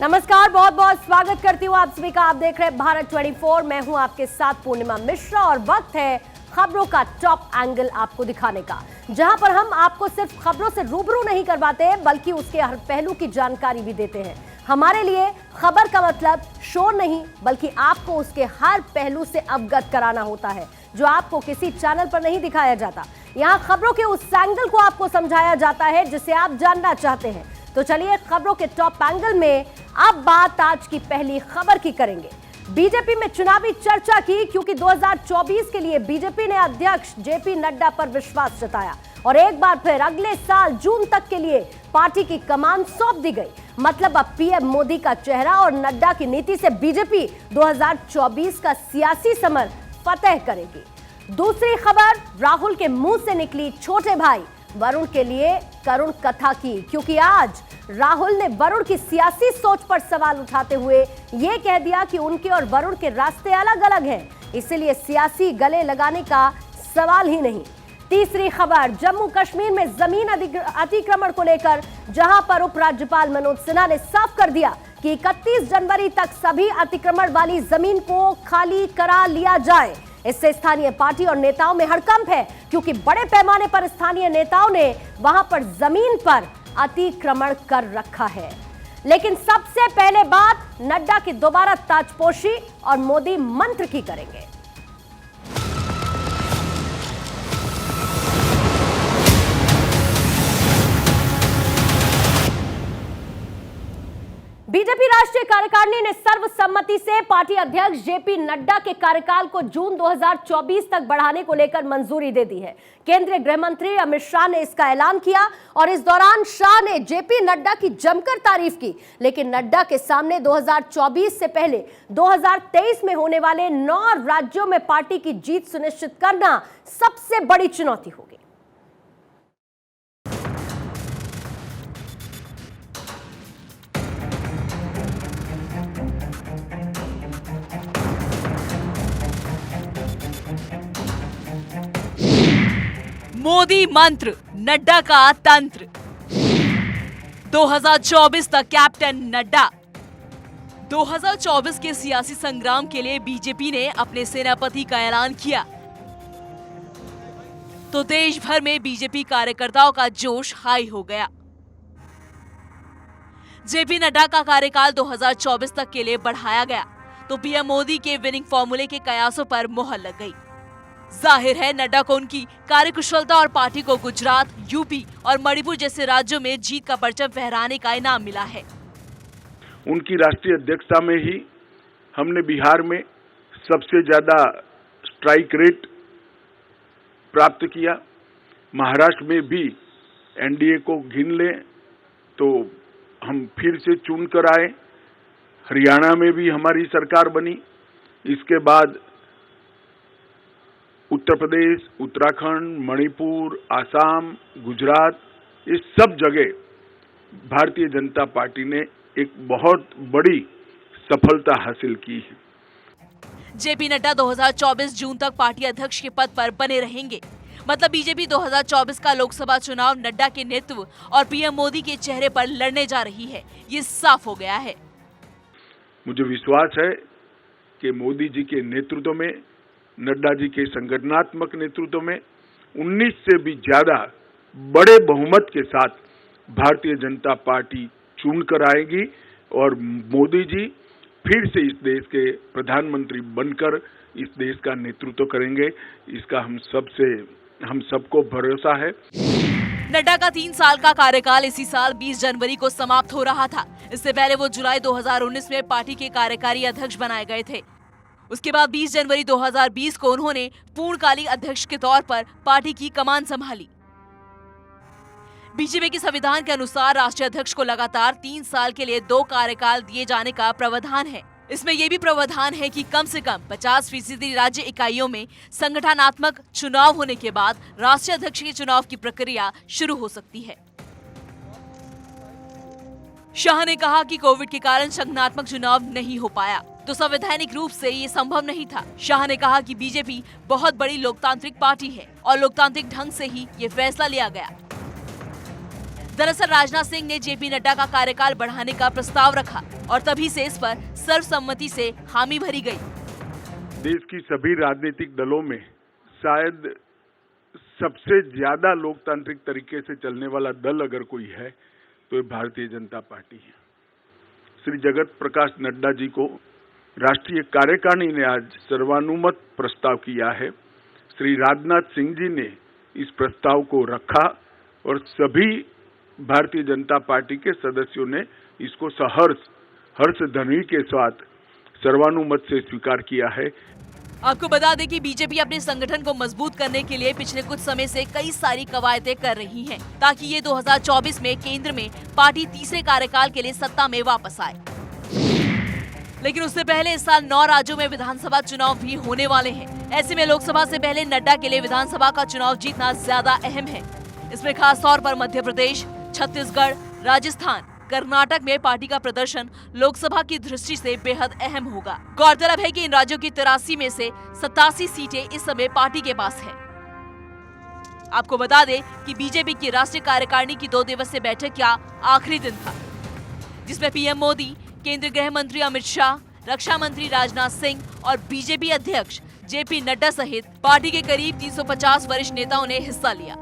नमस्कार, बहुत बहुत स्वागत करती हूँ आप सभी का। आप देख रहे हैं भारत 24। मैं हूँ आपके साथ पूर्णिमा मिश्रा और वक्त है खबरों का टॉप एंगल आपको दिखाने का, जहां पर हम आपको सिर्फ खबरों से रूबरू नहीं करवाते बल्कि उसके हर पहलू की जानकारी भी देते हैं। हमारे लिए खबर का मतलब शोर नहीं बल्कि आपको उसके हर पहलू से अवगत कराना होता है, जो आपको किसी चैनल पर नहीं दिखाया जाता। यहाँ खबरों के उस एंगल को आपको समझाया जाता है जिसे आप जानना चाहते हैं। तो चलिए खबरों के टॉप एंगल में अब बात आज की पहली खबर की करेंगे। बीजेपी में चुनावी चर्चा की, क्योंकि 2024 के लिए बीजेपी ने अध्यक्ष जेपी नड्डा पर विश्वास जताया और एक बार फिर अगले साल जून तक के लिए पार्टी की कमान सौंप दी गई। मतलब अब पीएम मोदी का चेहरा और नड्डा की नीति से बीजेपी 2024 का सियासी समर फतेह करेगी। दूसरी खबर राहुल के मुंह से निकली छोटे भाई वरुण के लिए करुण कथा की, क्योंकि आज राहुल ने वरुण की सियासी सोच पर सवाल उठाते हुए यह कह दिया कि उनके और वरुण के रास्ते अलग अलग हैं, इसलिए सियासी गले लगाने का सवाल ही नहीं। तीसरी खबर जम्मू कश्मीर में जमीन अतिक्रमण को लेकर, जहां पर उपराज्यपाल मनोज सिन्हा ने साफ कर दिया कि 31 जनवरी तक सभी अतिक्रमण वाली जमीन को खाली करा लिया जाए। इससे स्थानीय पार्टी और नेताओं में हड़कंप है, क्योंकि बड़े पैमाने पर स्थानीय नेताओं ने वहां पर जमीन पर अतिक्रमण कर रखा है। लेकिन सबसे पहले बात नड्डा की दोबारा ताजपोशी और मोदी मंत्र की करेंगे। बीजेपी राष्ट्रीय कार्यकारिणी ने सर्वसम्मति से पार्टी अध्यक्ष जेपी नड्डा के कार्यकाल को जून 2024 तक बढ़ाने को लेकर मंजूरी दे दी है। केंद्रीय गृह मंत्री अमित शाह ने इसका ऐलान किया और इस दौरान शाह ने जेपी नड्डा की जमकर तारीफ की। लेकिन नड्डा के सामने 2024 से पहले 2023 में होने वाले 9 राज्यों में पार्टी की जीत सुनिश्चित करना सबसे बड़ी चुनौती होगी। मोदी मंत्र, नड्डा का तंत्र। 2024 तक कैप्टन नड्डा। 2024 के सियासी संग्राम के लिए बीजेपी ने अपने सेनापति का ऐलान किया तो देश भर में बीजेपी कार्यकर्ताओं का जोश हाई हो गया। जेपी नड्डा का कार्यकाल 2024 तक के लिए बढ़ाया गया तो पीएम मोदी के विनिंग फॉर्मूले के कयासों पर मुहर लग गई। जाहिर है नड्डा को उनकी कार्यकुशलता और पार्टी को गुजरात, यूपी और मणिपुर जैसे राज्यों में जीत का परचम फहराने का इनाम मिला है। उनकी राष्ट्रीय अध्यक्षता में ही हमने बिहार में सबसे ज्यादा स्ट्राइक रेट प्राप्त किया। महाराष्ट्र में भी एनडीए को गिन लें तो हम फिर से चुन कर आए। हरियाणा में भी हमारी सरकार बनी। इसके बाद उत्तर प्रदेश, उत्तराखंड, मणिपुर, आसाम, गुजरात, इस सब जगह भारतीय जनता पार्टी ने एक बहुत बड़ी सफलता हासिल की है। जेपी नड्डा 2024 जून तक पार्टी अध्यक्ष के पद पर बने रहेंगे। मतलब बीजेपी 2024 का लोकसभा चुनाव नड्डा के नेतृत्व और पीएम मोदी के चेहरे पर लड़ने जा रही है, ये साफ हो गया है। मुझे विश्वास है कि मोदी जी के नेतृत्व में, नड्डा जी के संगठनात्मक नेतृत्व में 19 से भी ज्यादा बड़े बहुमत के साथ भारतीय जनता पार्टी चुन कर आएगी और मोदी जी फिर से इस देश के प्रधानमंत्री बनकर इस देश का नेतृत्व करेंगे। इसका हम सबको भरोसा है। नड्डा का 3 साल का कार्यकाल इसी साल 20 जनवरी को समाप्त हो रहा था। इससे पहले वो जुलाई 2019 में पार्टी के कार्यकारी अध्यक्ष बनाए गए थे। उसके बाद 20 जनवरी 2020 को उन्होंने पूर्णकालिक अध्यक्ष के तौर पर पार्टी की कमान संभाली। बीजेपी के संविधान के अनुसार राष्ट्रीय अध्यक्ष को लगातार 3 साल के लिए 2 कार्यकाल दिए जाने का प्रावधान है। इसमें यह भी प्रावधान है कि कम से कम 50% राज्य इकाइयों में संगठनात्मक चुनाव होने के बाद राष्ट्रीय अध्यक्ष के चुनाव की प्रक्रिया शुरू हो सकती है। शाह ने कहा कि कोविड के कारण संगठनात्मक चुनाव नहीं हो पाया तो संवैधानिक रूप से ये संभव नहीं था। शाह ने कहा कि बीजेपी बहुत बड़ी लोकतांत्रिक पार्टी है और लोकतांत्रिक ढंग से ही ये फैसला लिया गया। दरअसल राजनाथ सिंह ने जेपी नड्डा का कार्यकाल बढ़ाने का प्रस्ताव रखा और तभी से इस पर सर्वसम्मति से हामी भरी गई। देश की सभी राजनीतिक दलों में शायद सबसे ज्यादा लोकतांत्रिक तरीके से चलने वाला दल अगर कोई है तो ये भारतीय जनता पार्टी है। श्री जगत प्रकाश नड्डा जी को राष्ट्रीय कार्यकारिणी ने आज सर्वानुमत प्रस्ताव किया है। श्री राजनाथ सिंह जी ने इस प्रस्ताव को रखा और सभी भारतीय जनता पार्टी के सदस्यों ने इसको हर्ष ध्वनि के साथ सर्वानुमत से स्वीकार किया है। आपको बता दें कि बीजेपी अपने संगठन को मजबूत करने के लिए पिछले कुछ समय से कई सारी कवायदें कर रही है ताकि ये 2024 में केंद्र में पार्टी तीसरे कार्यकाल के लिए सत्ता में वापस आए। लेकिन उससे पहले इस साल 9 राज्यों में विधानसभा चुनाव भी होने वाले हैं। ऐसे में लोकसभा से पहले नड्डा के लिए विधानसभा का चुनाव जीतना ज्यादा अहम है। इसमें खास तौर पर मध्य प्रदेश, छत्तीसगढ़, राजस्थान, कर्नाटक में पार्टी का प्रदर्शन लोकसभा की दृष्टि से बेहद अहम होगा। गौरतलब है कि इन राज्यों की 83 में से 87 सीटें इस समय पार्टी के पास है। आपको बता दें कि बीजेपी की राष्ट्रीय कार्यकारिणी की 2 दिवसीय बैठक का आखिरी दिन था, जिसमें पीएम मोदी, केंद्रीय गृह मंत्री अमित शाह, रक्षा मंत्री राजनाथ सिंह और बीजेपी अध्यक्ष जेपी नड्डा सहित पार्टी के करीब 350 वरिष्ठ नेताओं ने हिस्सा लिया।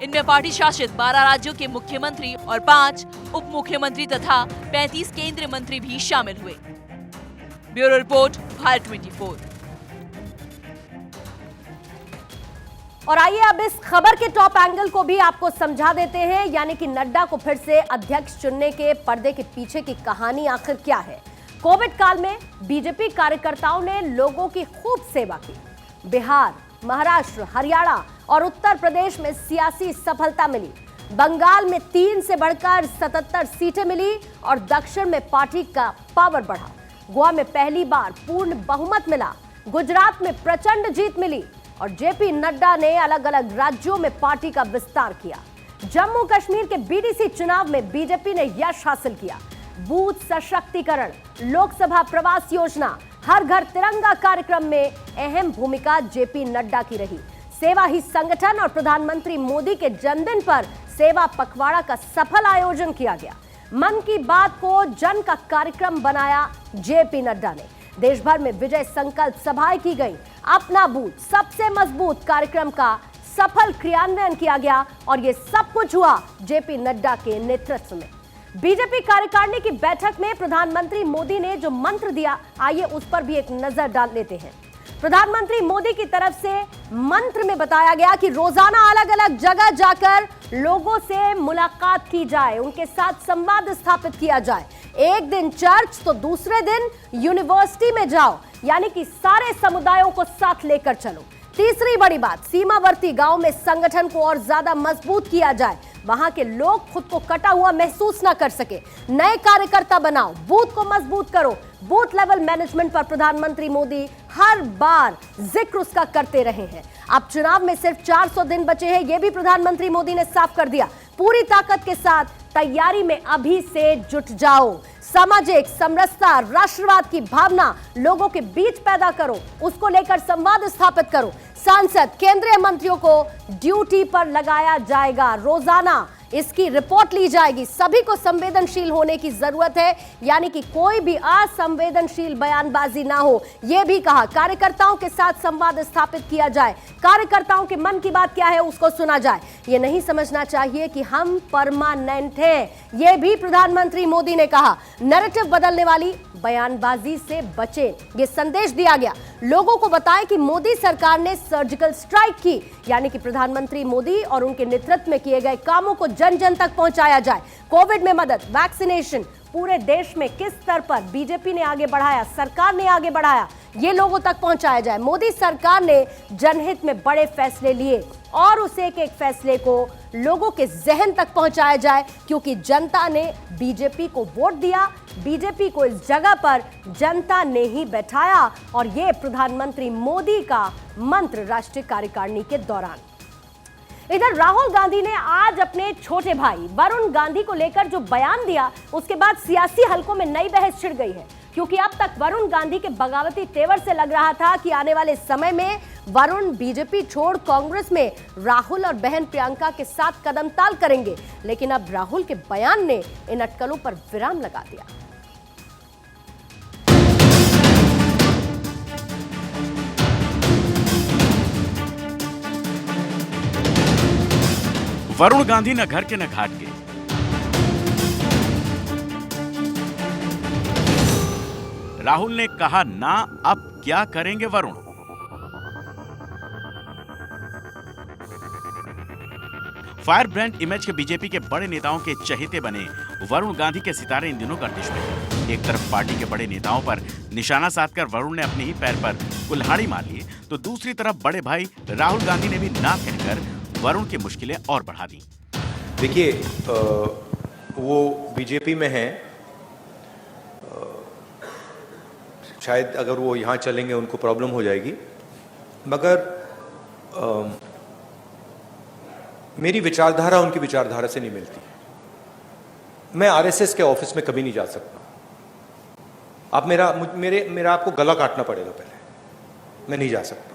इनमें पार्टी शासित 12 राज्यों के मुख्यमंत्री और 5 उप मुख्यमंत्री तथा 35 केंद्रीय मंत्री भी शामिल हुए। Bureau report, Bharat 24। और आइए अब इस खबर के टॉप एंगल को भी आपको समझा देते हैं, यानी कि नड्डा को फिर से अध्यक्ष चुनने के पर्दे के पीछे की कहानी आखिर क्या है। कोविड काल में बीजेपी कार्यकर्ताओं ने लोगों की खूब सेवा की। बिहार, महाराष्ट्र, हरियाणा और उत्तर प्रदेश में सियासी सफलता मिली। बंगाल में 3 से बढ़कर 77 सीटें मिली और दक्षिण में पार्टी का पावर बढ़ा। गोवा में पहली बार पूर्ण बहुमत मिला। गुजरात में प्रचंड जीत मिली और जेपी नड्डा ने अलग अलग राज्यों में पार्टी का विस्तार किया। जम्मू कश्मीर के बीडीसी चुनाव में बीजेपी ने यश हासिल किया। बूथ सशक्तिकरण, लोकसभा प्रवास योजना, हर घर तिरंगा कार्यक्रम में अहम भूमिका जेपी नड्डा की रही। सेवा ही संगठन और प्रधानमंत्री मोदी के जन्मदिन पर सेवा पखवाड़ा का सफल आयोजन किया गया। मन की बात को जन का कार्यक्रम बनाया जेपी नड्डा ने। देश भर में विजय संकल्प सभाएं की गई। अपना बूथ सबसे मजबूत कार्यक्रम का सफल क्रियान्वयन किया गया और ये सब कुछ हुआ जेपी नड्डा के नेतृत्व में। बीजेपी कार्यकारिणी की बैठक में प्रधानमंत्री मोदी ने जो मंत्र दिया, आइए उस पर भी एक नजर डाल लेते हैं। प्रधानमंत्री मोदी की तरफ से मंत्र में बताया गया कि रोजाना अलग अलग जगह जाकर लोगों से मुलाकात की जाए, उनके साथ संवाद स्थापित किया जाए। एक दिन चर्च तो दूसरे दिन यूनिवर्सिटी में जाओ, यानी कि सारे समुदायों को साथ लेकर चलो। तीसरी बड़ी बात, सीमावर्ती गांव में संगठन को और ज्यादा मजबूत किया जाए, वहां के लोग खुद को कटा हुआ महसूस ना कर सके। नए कार्यकर्ता बनाओ, बूथ को मजबूत करो। बूथ लेवल मैनेजमेंट पर प्रधानमंत्री मोदी हर बार जिक्र उसका करते रहे हैं। अब चुनाव में सिर्फ 400 दिन बचे हैं, यह भी प्रधानमंत्री मोदी ने साफ कर दिया। पूरी ताकत के साथ तैयारी में अभी से जुट जाओ। सामाजिक समरसता, राष्ट्रवाद की भावना लोगों के बीच पैदा करो, उसको लेकर संवाद स्थापित करो। सांसद, केंद्रीय मंत्रियों को ड्यूटी पर लगाया जाएगा। रोजाना इसकी रिपोर्ट ली जाएगी। सभी को संवेदनशील होने की जरूरत है, यानी कि कोई भी असंवेदनशील बयानबाजी ना हो। यह भी कहा कार्यकर्ताओं के साथ संवाद स्थापित किया जाए। कार्यकर्ताओं के मन की बात क्या है उसको सुना जाए। यह नहीं समझना चाहिए कि हम परमानेंट हैं, यह भी प्रधानमंत्री मोदी ने कहा। नैरेटिव बदलने वाली बयानबाजी से बचें, यह संदेश दिया गया। लोगों को बताएं कि मोदी सरकार ने सर्जिकल स्ट्राइक की, यानी कि प्रधानमंत्री मोदी और उनके नेतृत्व में किए गए कामों को जन जन तक पहुंचाया जाए। कोविड में मदद, वैक्सीनेशन पूरे देश में किस स्तर पर बीजेपी ने आगे बढ़ाया, सरकार ने आगे बढ़ाया, ये लोगों तक पहुंचाया जाए। मोदी सरकार ने जनहित में बड़े फैसले लिए और उस एक एक फैसले को लोगों के जहन तक पहुंचाया जाए, क्योंकि जनता ने बीजेपी को वोट दिया। बीजेपी को इस जगह पर जनता ने ही बैठाया और ये प्रधानमंत्री मोदी का मंत्र राष्ट्रीय कार्यकारिणी के दौरान। इधर राहुल गांधी ने आज अपने छोटे भाई वरुण गांधी को लेकर जो बयान दिया, उसके बाद सियासी हलकों में नई बहस छिड़ गई है। क्योंकि अब तक वरुण गांधी के बगावती तेवर से लग रहा था कि आने वाले समय में वरुण बीजेपी छोड़ कांग्रेस में राहुल और बहन प्रियंका के साथ कदम ताल करेंगे। लेकिन अब राहुल के बयान ने इन अटकलों पर विराम लगा दिया। वरुण गांधी न घर के न घाट के। राहुल ने कहा ना, अब क्या करेंगे वरुण। फायर ब्रांड इमेज के बीजेपी के बड़े नेताओं के चहेते बने वरुण गांधी के सितारे इन दिनों गर्दिश में हैं। एक तरफ पार्टी के बड़े नेताओं पर निशाना साधकर वरुण ने अपने ही पैर पर कुल्हाड़ी मार ली, तो दूसरी तरफ बड़े भाई राहुल गांधी ने भी ना कहकर वरुण की मुश्किलें और बढ़ा दी। देखिए, वो बीजेपी में हैं, शायद अगर वो यहाँ चलेंगे उनको प्रॉब्लम हो जाएगी, मगर मेरी विचारधारा उनकी विचारधारा से नहीं मिलती। मैं आरएसएस के ऑफिस में कभी नहीं जा सकता। आप मेरा आपको गला काटना पड़ेगा पहले, मैं नहीं जा सकता।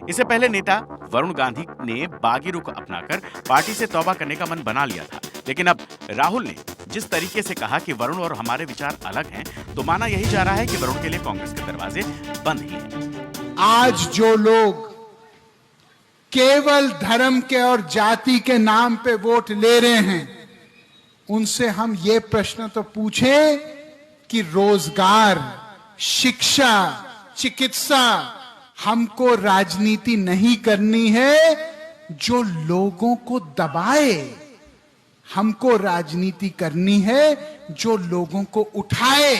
इससे पहले नेता वरुण गांधी ने बागी रुख अपनाकर पार्टी से तौबा करने का मन बना लिया था, लेकिन अब राहुल ने जिस तरीके से कहा कि वरुण और हमारे विचार अलग हैं, तो माना यही जा रहा है कि वरुण के लिए कांग्रेस के दरवाजे बंद ही हैं। आज जो लोग केवल धर्म के और जाति के नाम पे वोट ले रहे हैं, उनसे हम ये प्रश्न तो पूछें कि रोजगार, शिक्षा, चिकित्सा, हमको राजनीति नहीं करनी है जो लोगों को दबाए, हमको राजनीति करनी है जो लोगों को उठाए।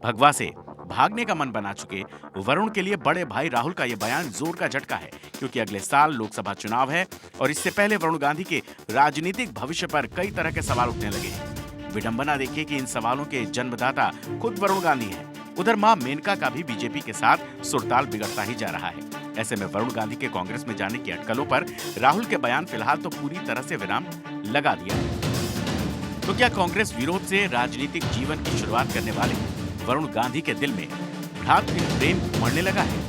भगवा से भागने का मन बना चुके वरुण के लिए बड़े भाई राहुल का यह बयान जोर का झटका है, क्योंकि अगले साल लोकसभा चुनाव है और इससे पहले वरुण गांधी के राजनीतिक भविष्य पर कई तरह के सवाल उठने लगे हैं। विडंबना देखिए कि इन सवालों के जन्मदाता खुद वरुण गांधी हैं। उधर मां मेनका का भी बीजेपी के साथ सुरताल बिगड़ता ही जा रहा है। ऐसे में वरुण गांधी के कांग्रेस में जाने की अटकलों पर राहुल के बयान फिलहाल तो पूरी तरह से विराम लगा दिया है। तो क्या कांग्रेस विरोध से राजनीतिक जीवन की शुरुआत करने वाले वरुण गांधी के दिल में भ्रातृ प्रेम उमड़ने लगा है?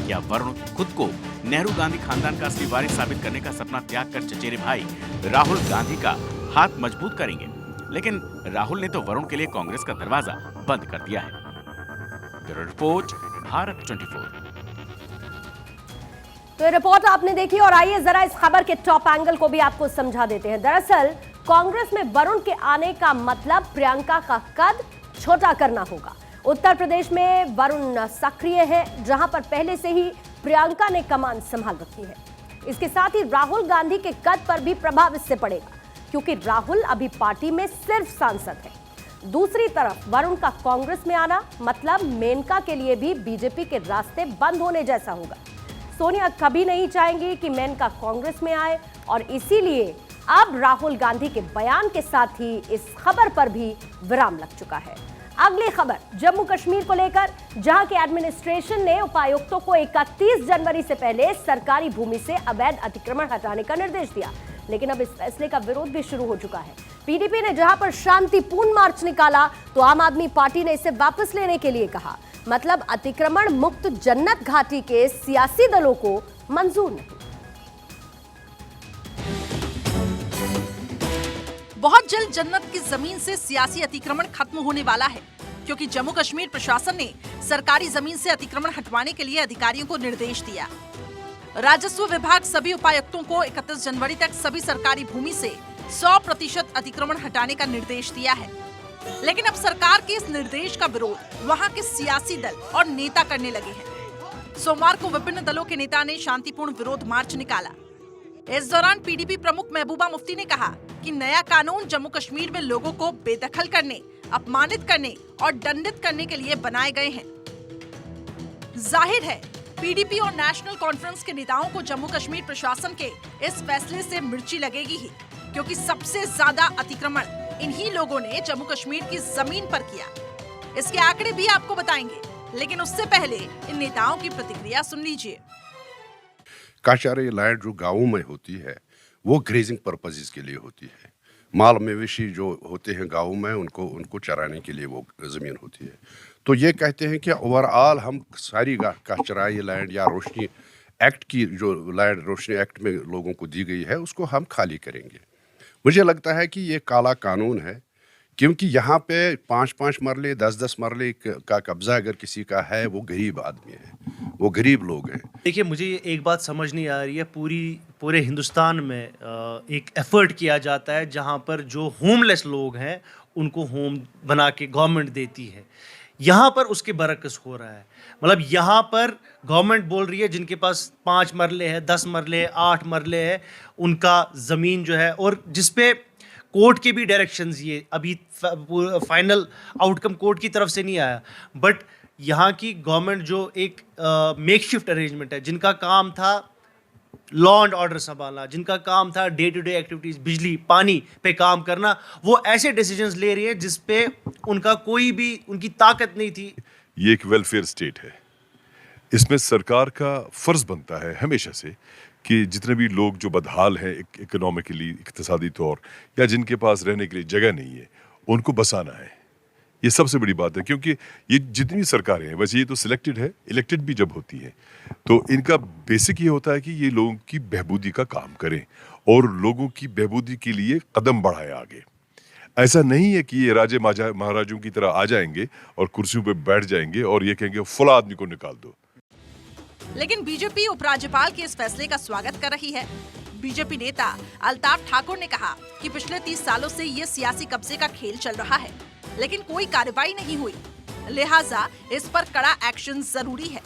क्या वरुण खुद को नेहरू गांधी खानदान का असली वारिस साबित करने का सपना त्याग कर चचेरे भाई राहुल गांधी का हाथ मजबूत करेंगे? लेकिन राहुल ने तो वरुण के लिए कांग्रेस का दरवाजा बंद कर दिया है। Bureau report, Bharat 24। तो ये रिपोर्ट आपने देखी और आइए जरा इस खबर के टॉप एंगल को भी आपको समझा देते हैं। दरअसल कांग्रेस में वरुण के आने का मतलब प्रियंका का कद छोटा करना होगा। उत्तर प्रदेश में वरुण सक्रिय है, जहां पर पहले से ही प्रियंका ने कमान संभाल रखी है। इसके साथ ही राहुल गांधी के कद पर भी प्रभाव इससे पड़ेगा, क्योंकि राहुल अभी पार्टी में सिर्फ सांसद है। दूसरी तरफ वरुण का कांग्रेस में आना मतलब मेनका के लिए भी बीजेपी के रास्ते बंद होने जैसा होगा। सोनिया कभी नहीं चाहेंगी कि मेनका कांग्रेस में आए और इसीलिए अब राहुल गांधी के बयान के साथ ही इस खबर पर भी विराम लग चुका है। अगली खबर जम्मू कश्मीर को लेकर, जहां के एडमिनिस्ट्रेशन ने उपायुक्तों को 31 जनवरी से पहले सरकारी भूमि से अवैध अतिक्रमण हटाने का निर्देश दिया, लेकिन अब इस फैसले का विरोध भी शुरू हो चुका है। पीडीपी ने जहां पर शांतिपूर्ण मार्च निकाला, तो आम आदमी पार्टी ने इसे वापस लेने के लिए कहा। मतलब अतिक्रमण मुक्त जन्नत घाटी के सियासी दलों को मंजूर नहीं। बहुत जल्द जन्नत की जमीन से सियासी अतिक्रमण खत्म होने वाला है, क्योंकि जम्मू कश्मीर प्रशासन ने सरकारी जमीन से अतिक्रमण हटवाने के लिए अधिकारियों को निर्देश दिया। राजस्व विभाग सभी उपायुक्तों को 31 जनवरी तक सभी सरकारी भूमि से 100% अतिक्रमण हटाने का निर्देश दिया है। लेकिन अब सरकार के इस निर्देश का विरोध वहां के सियासी दल और नेता करने लगे हैं। सोमवार को विभिन्न दलों के नेता ने शांतिपूर्ण विरोध मार्च निकाला। इस दौरान पीडीपी प्रमुख महबूबा मुफ्ती ने कहा कि नया कानून जम्मू कश्मीर में लोगों को बेदखल करने, अपमानित करने और दंडित करने के लिए बनाए गए हैं। जाहिर है पीडीपी और नेशनल कॉन्फ्रेंस के नेताओं को जम्मू कश्मीर प्रशासन के इस फैसले से मिर्ची लगेगी ही, क्योंकि सबसे ज्यादा अतिक्रमण इन्हीं लोगों ने जम्मू कश्मीर की जमीन पर किया। इसके आंकड़े भी आपको बताएंगे, लेकिन उससे पहले इन नेताओं की प्रतिक्रिया सुन लीजिए। काचारी लैंड जो गाँवों में होती है वो ग्रेजिंग पर्पसेस के लिए होती है। माल मवेशी जो होते हैं गाँवों में उनको चराने के लिए वो ज़मीन होती है। तो ये कहते हैं कि ओवरऑल हम सारी काशचराई लैंड या रोशनी एक्ट की जो लैंड रोशनी एक्ट में लोगों को दी गई है उसको हम खाली करेंगे। मुझे लगता है कि ये काला कानून है, क्योंकि यहाँ पे 5-5 मरले 10-10 मरले का कब्जा अगर किसी का है, वो गरीब आदमी है, वो गरीब लोग हैं। देखिए, मुझे एक बात समझ नहीं आ रही है, पूरे हिंदुस्तान में एक एफर्ट किया जाता है जहाँ पर जो होमलेस लोग हैं उनको होम बना के गवर्नमेंट देती है। यहाँ पर उसके बरक्स हो रहा है। मतलब यहाँ पर गवर्नमेंट बोल रही है जिनके पास 5 मरले हैं, 10 मरले हैं, 8 मरले हैं, उनका ज़मीन जो है, और जिसपे कोर्ट के भी डायरेक्शंस, ये अभी फाइनल आउटकम कोर्ट की तरफ से नहीं आया, बट यहाँ की गवर्नमेंट जो एक मेकशिफ्ट अरेंजमेंट है, जिनका काम था लॉ एंड ऑर्डर संभालना, जिनका काम था डे टू डे एक्टिविटीज़, बिजली पानी पे काम करना, वो ऐसे डिसीजंस ले रही है जिस पे उनका कोई भी उनकी ताकत नहीं थी। ये एक वेलफेयर स्टेट है, इसमें सरकार का फर्ज बनता है हमेशा से कि जितने भी लोग जो बदहाल हैं इकोनॉमिकली, इक्तिसादी तौर, या जिनके पास रहने के लिए जगह नहीं है, उनको बसाना है। ये सबसे बड़ी बात है, क्योंकि ये जितनी सरकारें हैं, वैसे ये तो सिलेक्टेड है, इलेक्टेड भी जब होती हैं, तो इनका बेसिक ये होता है कि ये लोगों की बहबूदी का काम करें और लोगों की बहबूदी के लिए कदम बढ़ाएं आगे। ऐसा नहीं है कि ये राजे महाराजों की तरह आ जाएंगे और कुर्सियों पे बैठ जाएंगे और ये कहेंगे फला आदमी को निकाल दो। लेकिन बीजेपी उपराज्यपाल के इस फैसले का स्वागत कर रही है। बीजेपी नेता अल्ताफ ठाकुर ने कहा कि पिछले 30 सालों से ये सियासी कब्जे का खेल चल रहा है, लेकिन कोई कार्रवाई नहीं हुई, लिहाजा इस पर कड़ा एक्शन जरूरी है।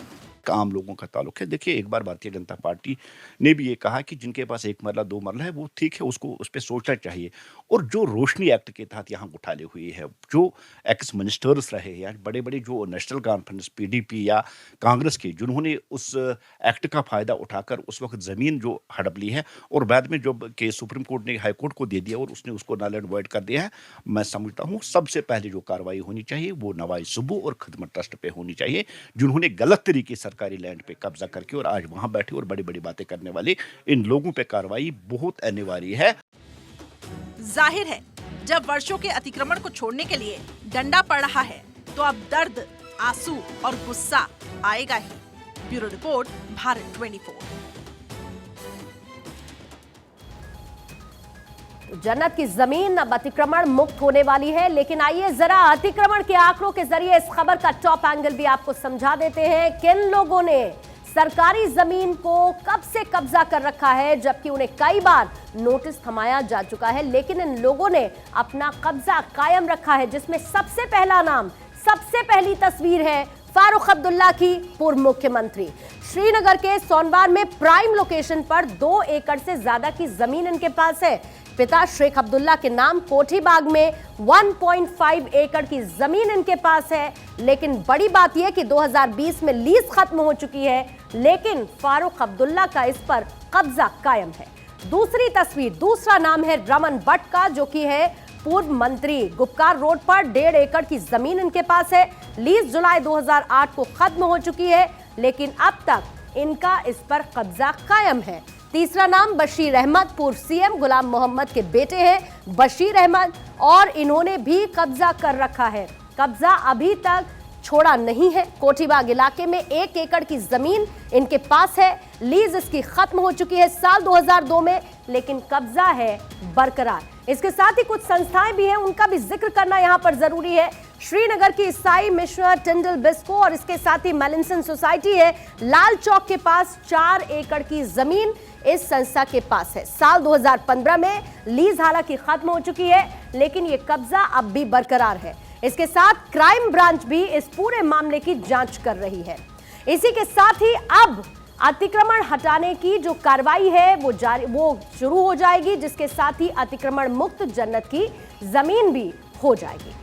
आम लोगों का ताल्लुक है। देखिए, एक बार भारतीय जनता पार्टी ने भी ये कहा कि जिनके पास 1 मरला 2 मरला है वो ठीक है, उसको उस पर सोचना चाहिए। और जो रोशनी एक्ट के तहत यहाँ उठाले हुई है, जो एक्स मिनिस्टर्स रहे या बड़े बड़े जो नेशनल कॉन्फ्रेंस पीडीपी या कांग्रेस के, जिन्होंने उस एक्ट का फ़ायदा उठाकर उस वक्त ज़मीन जो हड़प ली है और बाद में जब केस सुप्रीम कोर्ट ने हाई कोर्ट को दे दिया और उसने उसको नल एंड वॉइड कर दिया है, मैं समझता हूँ सबसे पहले जो कार्रवाई होनी चाहिए वो नवाज सुब्बू और खिदमत ट्रस्ट पे होनी चाहिए, जिन्होंने गलत तरीके सरकारी लैंड पे कब्जा करके और आज वहां बैठे और बड़ी बड़ी बातें करने वाले इन लोगों पे कार्रवाई बहुत अनिवार्य है। जाहिर है, जब वर्षों के अतिक्रमण को छोड़ने के लिए डंडा पड़ रहा है, तो अब दर्द, आंसू और गुस्सा आएगा ही। Bureau report, Bharat 24। जन्नत की जमीन अब अतिक्रमण मुक्त होने वाली है, लेकिन आइए जरा अतिक्रमण के आंकड़ों के जरिए इस खबर का टॉप एंगल भी आपको समझा देते हैं। किन लोगों ने सरकारी जमीन को कब से कब्जा कर रखा है, जबकि उन्हें कई बार नोटिस थमाया जा चुका है, लेकिन इन लोगों ने अपना कब्जा कायम रखा है, जिसमें सबसे पहला नाम, सबसे पहली तस्वीर है फारूक अब्दुल्ला की, पूर्व मुख्यमंत्री। श्रीनगर के सोनवार में प्राइम लोकेशन पर 2 एकड़ से ज्यादा की जमीन इनके पास है। पिता शेख अब्दुल्ला के नाम कोठी बाग में 1.5 एकड़ की जमीन इनके पास है, लेकिन बड़ी बात यह कि 2020 में लीज खत्म हो चुकी है, लेकिन फारूक अब्दुल्ला का इस पर कब्जा कायम है। दूसरी तस्वीर, दूसरा नाम है रमन भट्ट का, जो कि है पूर्व मंत्री। गुपकार रोड पर 1.5 एकड़ की जमीन इनके पास है। लीज जुलाई 2008 को खत्म हो चुकी है, लेकिन अब तक इनका इस पर कब्जा कायम है। तीसरा नाम बशीर अहमद, पूर्व सीएम गुलाम मोहम्मद के बेटे हैं बशीर अहमद, और इन्होंने भी कब्जा कर रखा है। कब्जा अभी तक छोड़ा नहीं है। कोठीबाग इलाके में 1 एकड़ की जमीन इनके पास है। लीज इसकी खत्म हो चुकी है साल 2002 में, लेकिन कब्जा है बरकरार। इसके साथ ही कुछ संस्थाएं भी हैं, उनका भी जिक्र करना यहां पर जरूरी है। श्रीनगर की ईसाई मिशन टिंडल बिस्को और इसके साथ ही मेलिंसन सोसाइटी है। लाल चौक के पास 4 एकड़ की जमीन इस संस्था के पास है। साल 2015 में लीज हालांकि खत्म हो चुकी है, लेकिन ये कब्जा अब भी बरकरार है। इसके साथ क्राइम ब्रांच भी इस पूरे मामले की जांच कर रही है। इसी के साथ ही अब अतिक्रमण हटाने की जो कार्रवाई है वो शुरू हो जाएगी, जिसके साथ ही अतिक्रमण मुक्त जन्नत की जमीन भी हो जाएगी।